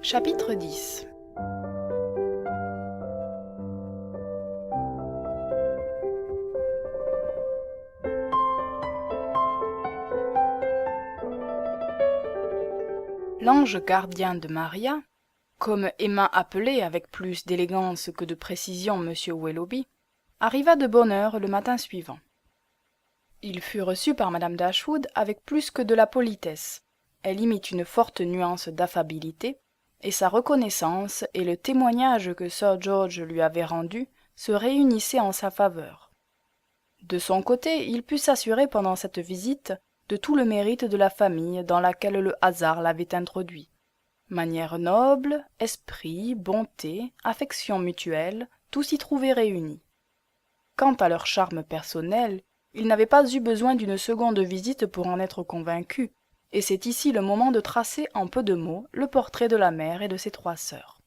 Chapitre 10. L'ange gardien de Maria, comme Emma appelait avec plus d'élégance que de précision M. Willoughby, arriva de bonne heure le matin suivant. Il fut reçu par Madame Dashwood avec plus que de la politesse. Elle y mit une forte nuance d'affabilité, et sa reconnaissance et le témoignage que Sir George lui avait rendu se réunissaient en sa faveur. De son côté, il put s'assurer pendant cette visite de tout le mérite de la famille dans laquelle le hasard l'avait introduit. Manières nobles, esprit, bonté, affection mutuelle, tout s'y trouvait réuni. Quant à leur charme personnel, il n'avait pas eu besoin d'une seconde visite pour en être convaincu, et c'est ici le moment de tracer en peu de mots le portrait de la mère et de ses trois sœurs.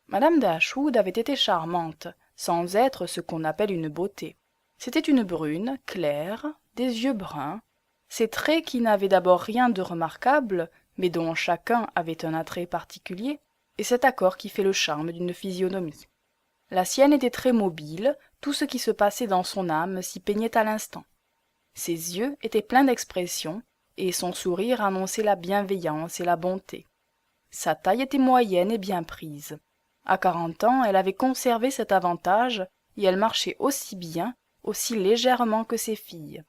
Madame Dashwood avait été charmante, sans être ce qu'on appelle une beauté. C'était une brune, claire, des yeux bruns, ses traits qui n'avaient d'abord rien de remarquable, mais dont chacun avait un attrait particulier, et cet accord qui fait le charme d'une physionomie. La sienne était très mobile, tout ce qui se passait dans son âme s'y peignait à l'instant. Ses yeux étaient pleins d'expression, et son sourire annonçait la bienveillance et la bonté. Sa taille était moyenne et bien prise. À 40 ans, elle avait conservé cet avantage, et elle marchait aussi bien, aussi légèrement que ses filles.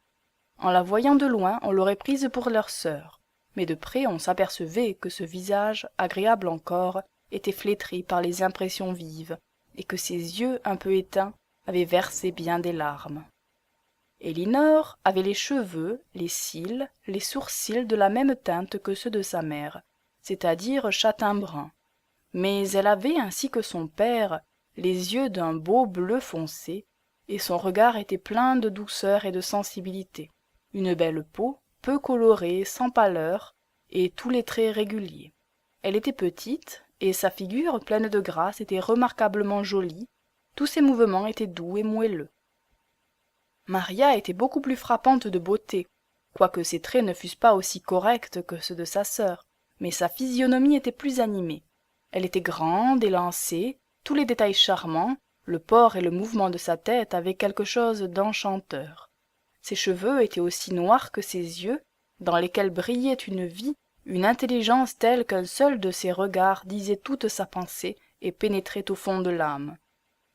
En la voyant de loin, on l'aurait prise pour leur sœur, mais de près on s'apercevait que ce visage, agréable encore, était flétri par les impressions vives, et que ses yeux, un peu éteints, avaient versé bien des larmes. Elinor avait les cheveux, les cils, les sourcils de la même teinte que ceux de sa mère, c'est-à-dire châtain-brun, mais elle avait, ainsi que son père, les yeux d'un beau bleu foncé, et son regard était plein de douceur et de sensibilité, une belle peau, peu colorée, sans pâleur, et tous les traits réguliers. Elle était petite, et sa figure, pleine de grâce, était remarquablement jolie, tous ses mouvements étaient doux et moelleux. Maria était beaucoup plus frappante de beauté, quoique ses traits ne fussent pas aussi corrects que ceux de sa sœur, mais sa physionomie était plus animée. Elle était grande, élancée, tous les détails charmants, le port et le mouvement de sa tête avaient quelque chose d'enchanteur. Ses cheveux étaient aussi noirs que ses yeux, dans lesquels brillait une vie, une intelligence telle qu'un seul de ses regards disait toute sa pensée et pénétrait au fond de l'âme.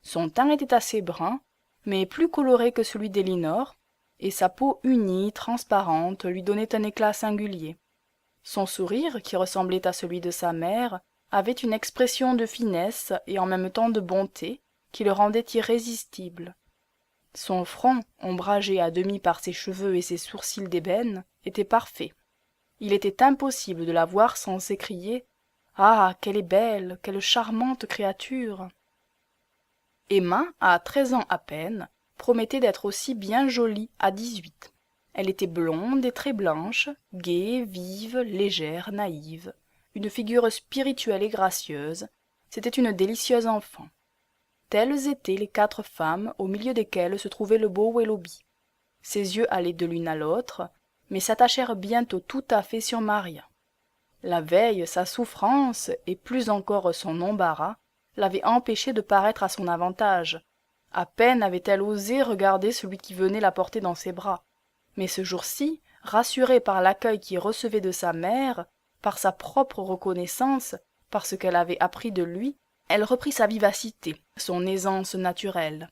Son teint était assez brun, mais plus coloré que celui d'Elinor, et sa peau unie, transparente, lui donnait un éclat singulier. Son sourire, qui ressemblait à celui de sa mère, avait une expression de finesse et en même temps de bonté qui le rendait irrésistible. Son front, ombragé à demi par ses cheveux et ses sourcils d'ébène, était parfait. Il était impossible de la voir sans s'écrier « Ah, qu'elle est belle, quelle charmante créature !» Emma, à 13 ans à peine, promettait d'être aussi bien jolie à 18. Elle était blonde et très blanche, gaie, vive, légère, naïve, une figure spirituelle et gracieuse. C'était une délicieuse enfant. Telles étaient les 4 femmes au milieu desquelles se trouvait le beau Willoughby. Ses yeux allaient de l'une à l'autre, mais s'attachèrent bientôt tout à fait sur Maria. La veille, sa souffrance, et plus encore son embarras, l'avait empêchée de paraître à son avantage. À peine avait-elle osé regarder celui qui venait la porter dans ses bras. Mais ce jour-ci, rassurée par l'accueil qu'il recevait de sa mère, par sa propre reconnaissance, par ce qu'elle avait appris de lui, elle reprit sa vivacité, son aisance naturelle.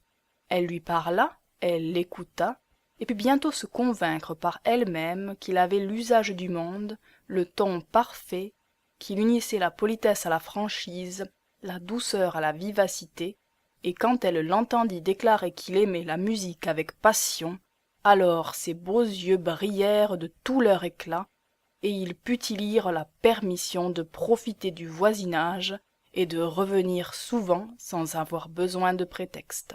Elle lui parla, elle l'écouta, et put bientôt se convaincre par elle-même qu'il avait l'usage du monde, le ton parfait, qu'il unissait la politesse à la franchise, la douceur à la vivacité, et quand elle l'entendit déclarer qu'il aimait la musique avec passion, alors ses beaux yeux brillèrent de tout leur éclat, et il put y lire la permission de profiter du voisinage et de revenir souvent sans avoir besoin de prétexte.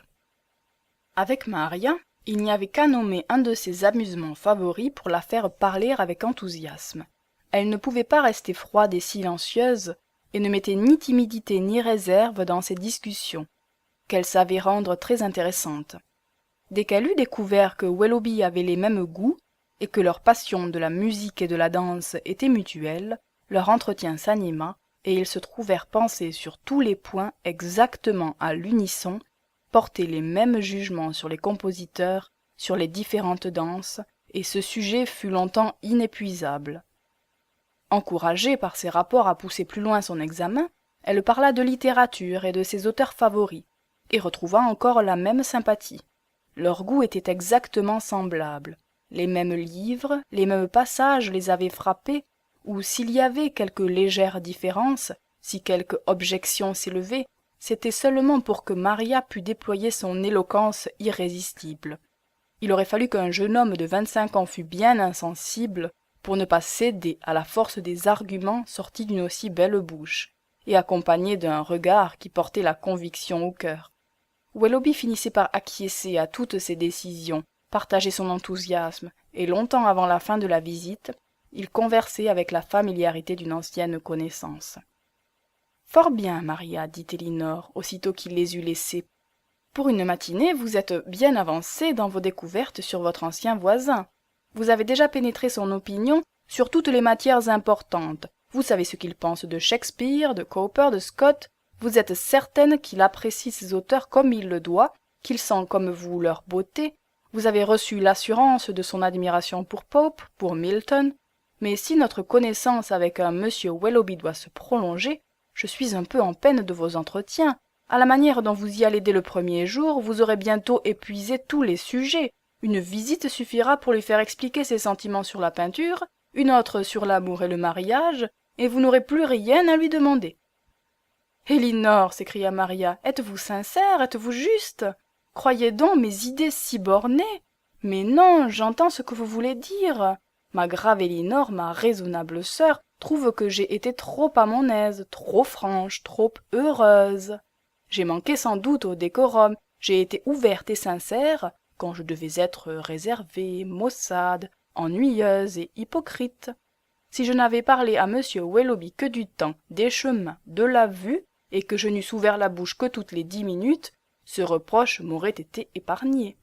Avec Maria, il n'y avait qu'à nommer un de ses amusements favoris pour la faire parler avec enthousiasme. Elle ne pouvait pas rester froide et silencieuse, et ne mettait ni timidité ni réserve dans ses discussions, qu'elle savait rendre très intéressantes. Dès qu'elle eut découvert que Willoughby avait les mêmes goûts, et que leur passion de la musique et de la danse était mutuelle, leur entretien s'anima, et ils se trouvèrent penser sur tous les points exactement à l'unisson, porter les mêmes jugements sur les compositeurs, sur les différentes danses, et ce sujet fut longtemps inépuisable. Encouragée par ces rapports à pousser plus loin son examen, elle parla de littérature et de ses auteurs favoris, et retrouva encore la même sympathie. Leurs goûts étaient exactement semblables. Les mêmes livres, les mêmes passages les avaient frappés, ou s'il y avait quelque légère différence, si quelque objection s'élevait, c'était seulement pour que Maria pût déployer son éloquence irrésistible. Il aurait fallu qu'un jeune homme de 25 ans fût bien insensible pour ne pas céder à la force des arguments sortis d'une aussi belle bouche, et accompagnés d'un regard qui portait la conviction au cœur. Willoughby finissait par acquiescer à toutes ces décisions, partager son enthousiasme, et longtemps avant la fin de la visite, il conversait avec la familiarité d'une ancienne connaissance. « Fort bien, Maria, dit Elinor, aussitôt qu'il les eut laissés. Pour une matinée, vous êtes bien avancée dans vos découvertes sur votre ancien voisin. Vous avez déjà pénétré son opinion sur toutes les matières importantes. Vous savez ce qu'il pense de Shakespeare, de Cowper, de Scott. Vous êtes certaine qu'il apprécie ces auteurs comme il le doit, qu'il sent comme vous leur beauté. Vous avez reçu l'assurance de son admiration pour Pope, pour Milton. Mais si notre connaissance avec un monsieur Willoughby doit se prolonger, je suis un peu en peine de vos entretiens. À la manière dont vous y allez dès le premier jour, vous aurez bientôt épuisé tous les sujets. Une visite suffira pour lui faire expliquer ses sentiments sur la peinture, une autre sur l'amour et le mariage, et vous n'aurez plus rien à lui demander. « Elinor, s'écria Maria, êtes-vous sincère, êtes-vous juste? Croyez donc mes idées si bornées? Mais non, j'entends ce que vous voulez dire. Ma grave Elinor, ma raisonnable sœur, trouve que j'ai été trop à mon aise, trop franche, trop heureuse. J'ai manqué sans doute au décorum, j'ai été ouverte et sincère, quand je devais être réservée, maussade, ennuyeuse et hypocrite. Si je n'avais parlé à monsieur Willoughby que du temps, des chemins, de la vue, et que je n'eusse ouvert la bouche que toutes les 10 minutes, ce reproche m'aurait été épargné.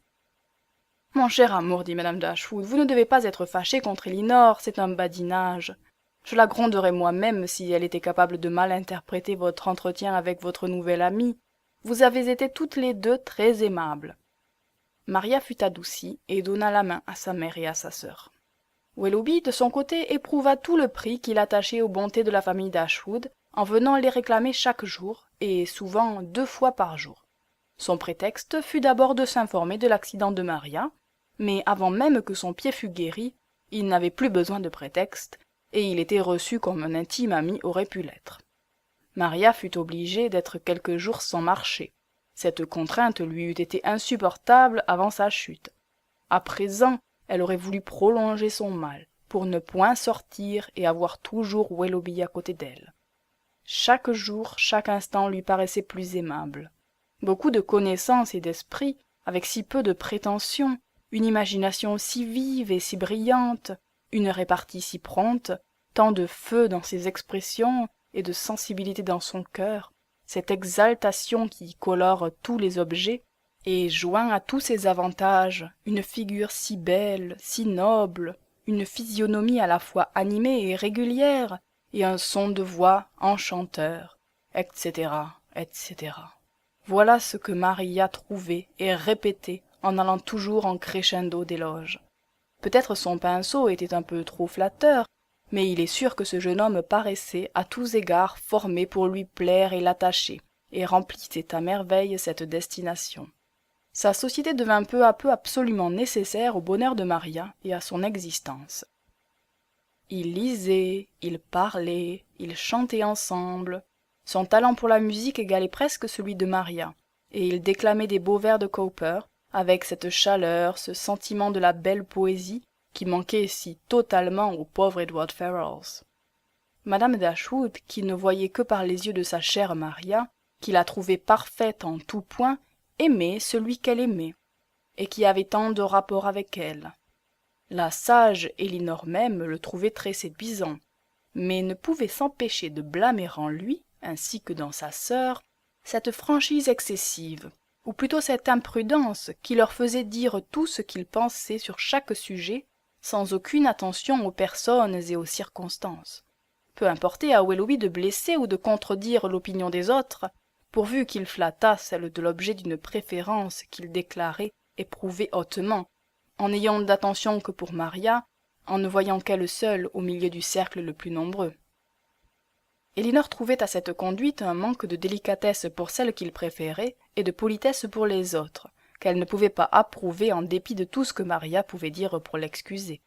« Mon cher amour, dit madame Dashwood, vous ne devez pas être fâché contre Elinor, c'est un badinage. Je la gronderais moi-même si elle était capable de mal interpréter votre entretien avec votre nouvelle amie. Vous avez été toutes les deux très aimables. » Maria fut adoucie et donna la main à sa mère et à sa sœur. Willoughby, de son côté, éprouva tout le prix qu'il attachait aux bontés de la famille Dashwood en venant les réclamer chaque jour, et souvent 2 fois par jour. Son prétexte fut d'abord de s'informer de l'accident de Maria, mais avant même que son pied fût guéri, il n'avait plus besoin de prétexte, et il était reçu comme un intime ami aurait pu l'être. Maria fut obligée d'être quelques jours sans marcher. Cette contrainte lui eût été insupportable avant sa chute. À présent, elle aurait voulu prolonger son mal, pour ne point sortir et avoir toujours Willoughby à côté d'elle. Chaque jour, chaque instant lui paraissait plus aimable. Beaucoup de connaissances et d'esprit, avec si peu de prétentions, une imagination si vive et si brillante, une répartie si prompte, tant de feu dans ses expressions et de sensibilité dans son cœur, cette exaltation qui colore tous les objets, et joint à tous ces avantages, une figure si belle, si noble, une physionomie à la fois animée et régulière, et un son de voix enchanteur, etc., etc. Voilà ce que Maria trouvait et répétait en allant toujours en crescendo d'éloges. Peut-être son pinceau était un peu trop flatteur, mais il est sûr que ce jeune homme paraissait à tous égards formé pour lui plaire et l'attacher, et remplissait à merveille cette destination. Sa société devint peu à peu absolument nécessaire au bonheur de Maria et à son existence. Ils lisaient, ils parlaient, ils chantaient ensemble. Son talent pour la musique égalait presque celui de Maria, et il déclamait des beaux vers de Cowper, avec cette chaleur, ce sentiment de la belle poésie qui manquait si totalement au pauvre Edward Ferrars. Madame Dashwood, qui ne voyait que par les yeux de sa chère Maria, qui la trouvait parfaite en tout point, aimait celui qu'elle aimait, et qui avait tant de rapport avec elle. La sage Elinor même le trouvait très séduisant, mais ne pouvait s'empêcher de blâmer en lui, ainsi que dans sa sœur, cette franchise excessive, ou plutôt cette imprudence qui leur faisait dire tout ce qu'ils pensaient sur chaque sujet, sans aucune attention aux personnes et aux circonstances. Peu importait à Willoughby de blesser ou de contredire l'opinion des autres, pourvu qu'il flattât celle de l'objet d'une préférence qu'il déclarait éprouver hautement, en n'ayant d'attention que pour Maria, en ne voyant qu'elle seule au milieu du cercle le plus nombreux. Elinor trouvait à cette conduite un manque de délicatesse pour celle qu'il préférait et de politesse pour les autres, qu'elle ne pouvait pas approuver en dépit de tout ce que Maria pouvait dire pour l'excuser.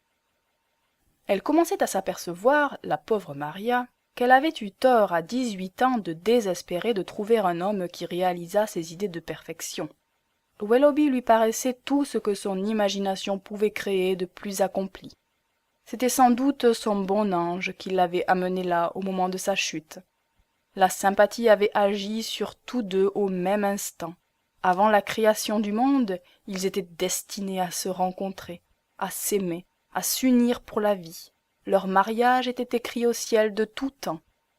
Elle commençait à s'apercevoir, la pauvre Maria, qu'elle avait eu tort à 18 ans de désespérer de trouver un homme qui réalisât ses idées de perfection. Willoughby lui paraissait tout ce que son imagination pouvait créer de plus accompli. C'était sans doute son bon ange qui l'avait amené là au moment de sa chute. La sympathie avait agi sur tous deux au même instant. Avant la création du monde, ils étaient destinés à se rencontrer, à s'aimer, à s'unir pour la vie. Leur mariage était écrit au ciel de tout temps.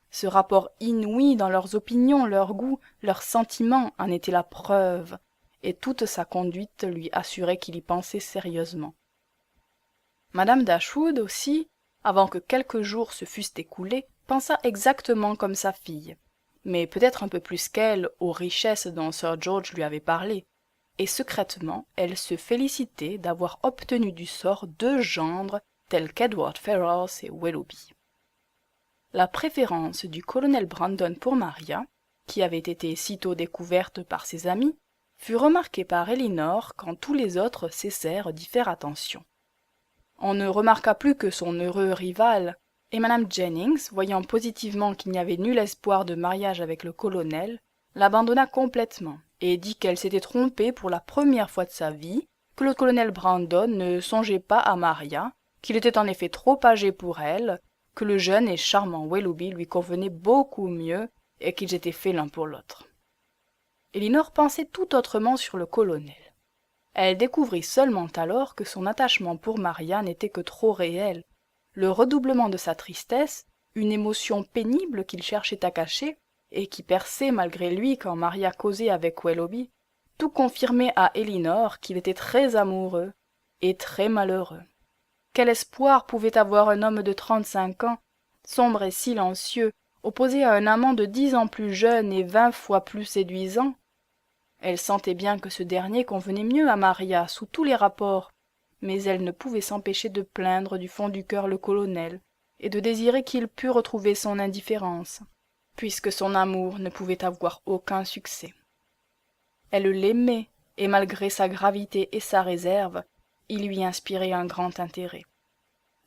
Ce rapport inouï dans leurs opinions, leurs goûts, leurs sentiments en était la preuve, et toute sa conduite lui assurait qu'il y pensait sérieusement. Madame Dashwood aussi, avant que quelques jours se fussent écoulés, pensa exactement comme sa fille, mais peut-être un peu plus qu'elle aux richesses dont Sir George lui avait parlé, et secrètement elle se félicitait d'avoir obtenu du sort deux gendres tels qu'Edward Ferrars et Willoughby. La préférence du colonel Brandon pour Maria, qui avait été sitôt découverte par ses amis, fut remarquée par Elinor quand tous les autres cessèrent d'y faire attention. On ne remarqua plus que son heureux rival, et Madame Jennings, voyant positivement qu'il n'y avait nul espoir de mariage avec le colonel, l'abandonna complètement, et dit qu'elle s'était trompée pour la première fois de sa vie, que le colonel Brandon ne songeait pas à Maria, qu'il était en effet trop âgé pour elle, que le jeune et charmant Willoughby lui convenait beaucoup mieux, et qu'ils étaient faits l'un pour l'autre. Elinor pensait tout autrement sur le colonel. Elle découvrit seulement alors que son attachement pour Maria n'était que trop réel. Le redoublement de sa tristesse, une émotion pénible qu'il cherchait à cacher, et qui perçait malgré lui quand Maria causait avec Willoughby, tout confirmait à Elinor qu'il était très amoureux et très malheureux. Quel espoir pouvait avoir un homme de 35 ans, sombre et silencieux, opposé à un amant de 10 ans plus jeune et 20 fois plus séduisant? Elle sentait bien que ce dernier convenait mieux à Maria sous tous les rapports, mais elle ne pouvait s'empêcher de plaindre du fond du cœur le colonel, et de désirer qu'il pût retrouver son indifférence, puisque son amour ne pouvait avoir aucun succès. Elle l'aimait, et malgré sa gravité et sa réserve, il lui inspirait un grand intérêt.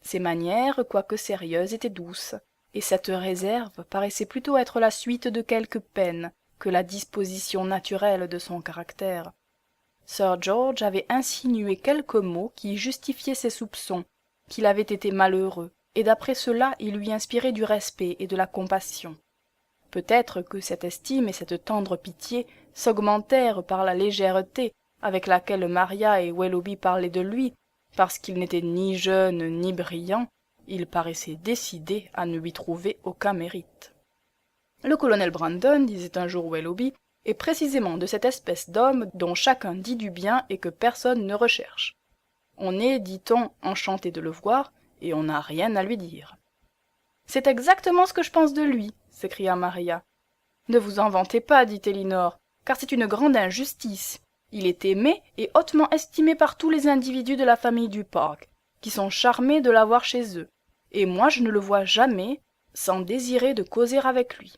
Ses manières, quoique sérieuses, étaient douces, et cette réserve paraissait plutôt être la suite de quelque peine que la disposition naturelle de son caractère. Sir George avait insinué quelques mots qui justifiaient ses soupçons, qu'il avait été malheureux, et d'après cela il lui inspirait du respect et de la compassion. Peut-être que cette estime et cette tendre pitié s'augmentèrent par la légèreté avec laquelle Maria et Willoughby parlaient de lui, parce qu'il n'était ni jeune ni brillant, il paraissait décidé à ne lui trouver aucun mérite. Le colonel Brandon, disait un jour Willoughby, est précisément de cette espèce d'homme dont chacun dit du bien et que personne ne recherche. On est, dit-on, enchanté de le voir, et on n'a rien à lui dire. « C'est exactement ce que je pense de lui, s'écria Maria. « Ne vous en vantez pas, dit Elinor, car c'est une grande injustice. Il est aimé et hautement estimé par tous les individus de la famille du Park, qui sont charmés de l'avoir chez eux, et moi je ne le vois jamais sans désirer de causer avec lui. »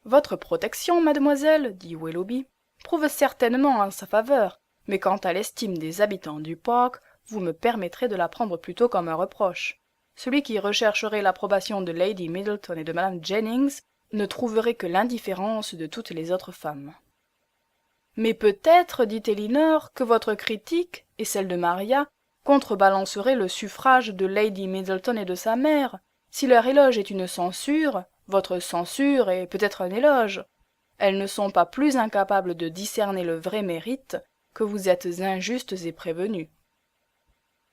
Votre protection, mademoiselle, dit Willoughby, prouve certainement en sa faveur, mais quant à l'estime des habitants du Park, vous me permettrez de la prendre plutôt comme un reproche. Celui qui rechercherait l'approbation de Lady Middleton et de Madame Jennings ne trouverait que l'indifférence de toutes les autres femmes. Mais peut-être, dit Elinor, que votre critique, et celle de Maria, contrebalancerait le suffrage de Lady Middleton et de sa mère. Si leur éloge est une censure, votre censure est peut-être un éloge. Elles ne sont pas plus incapables de discerner le vrai mérite que vous êtes injustes et prévenus.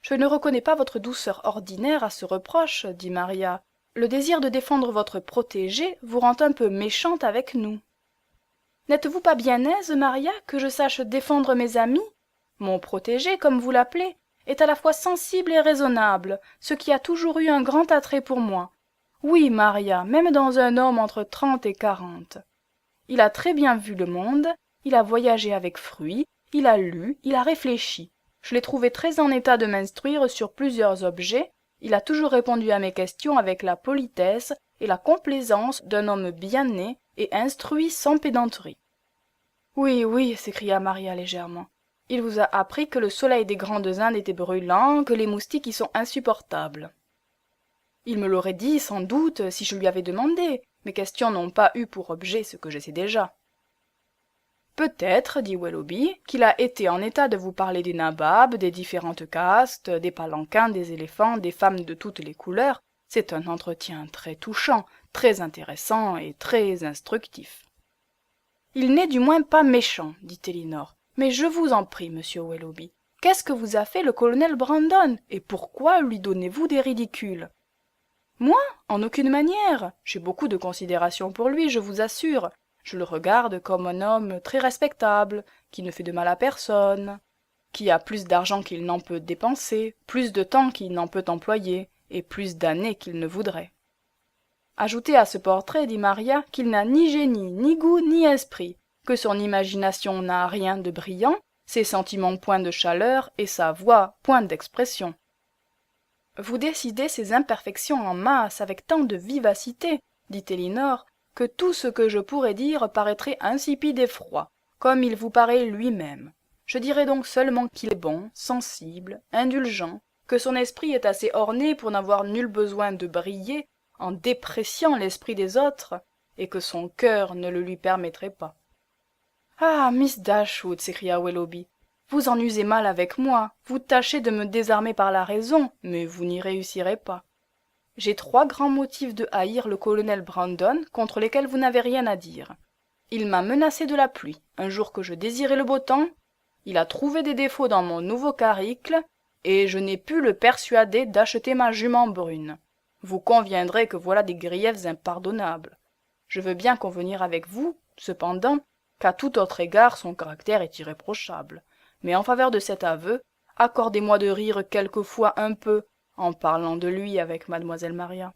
Je ne reconnais pas votre douceur ordinaire à ce reproche, dit Maria. Le désir de défendre votre protégée vous rend un peu méchante avec nous. N'êtes-vous pas bien aise, Maria, que je sache défendre mes amis? Mon protégé, comme vous l'appelez, est à la fois sensible et raisonnable, ce qui a toujours eu un grand attrait pour moi. Oui, Maria, même dans un homme entre 30 et 40. Il a très bien vu le monde, il a voyagé avec fruit, il a lu, il a réfléchi. Je l'ai trouvé très en état de m'instruire sur plusieurs objets, il a toujours répondu à mes questions avec la politesse et la complaisance d'un homme bien né et instruit sans pédanterie. Oui, oui, s'écria Maria légèrement. Il vous a appris que le soleil des grandes Indes était brûlant, que les moustiques y sont insupportables. Il me l'aurait dit, sans doute, si je lui avais demandé. Mes questions n'ont pas eu pour objet ce que je sais déjà. Peut-être, dit Willoughby, qu'il a été en état de vous parler des nababs, des différentes castes, des palanquins, des éléphants, des femmes de toutes les couleurs. C'est un entretien très touchant, très intéressant et très instructif. Il n'est du moins pas méchant, dit Elinor. Mais je vous en prie, monsieur Willoughby, qu'est-ce que vous a fait le colonel Brandon, et pourquoi lui donnez-vous des ridicules? Moi? En aucune manière. J'ai beaucoup de considération pour lui, je vous assure. Je le regarde comme un homme très respectable, qui ne fait de mal à personne, qui a plus d'argent qu'il n'en peut dépenser, plus de temps qu'il n'en peut employer, et plus d'années qu'il ne voudrait. Ajoutez à ce portrait, dit Maria, qu'il n'a ni génie, ni goût, ni esprit, que son imagination n'a rien de brillant, ses sentiments point de chaleur, et sa voix point d'expression. Vous décidez ces imperfections en masse avec tant de vivacité, dit Elinor, que tout ce que je pourrais dire paraîtrait insipide et froid, comme il vous paraît lui-même. Je dirais donc seulement qu'il est bon, sensible, indulgent, que son esprit est assez orné pour n'avoir nul besoin de briller en dépréciant l'esprit des autres, et que son cœur ne le lui permettrait pas. « Ah, Miss Dashwood, s'écria Willoughby, vous en usez mal avec moi, vous tâchez de me désarmer par la raison, mais vous n'y réussirez pas. J'ai 3 grands motifs de haïr le colonel Brandon contre lesquels vous n'avez rien à dire. Il m'a menacé de la pluie, un jour que je désirais le beau temps, il a trouvé des défauts dans mon nouveau carricle, et je n'ai pu le persuader d'acheter ma jument brune. Vous conviendrez que voilà des griefs impardonnables. Je veux bien convenir avec vous, cependant, qu'à tout autre égard son caractère est irréprochable. Mais en faveur de cet aveu, accordez-moi de rire quelquefois un peu en parlant de lui avec mademoiselle Maria.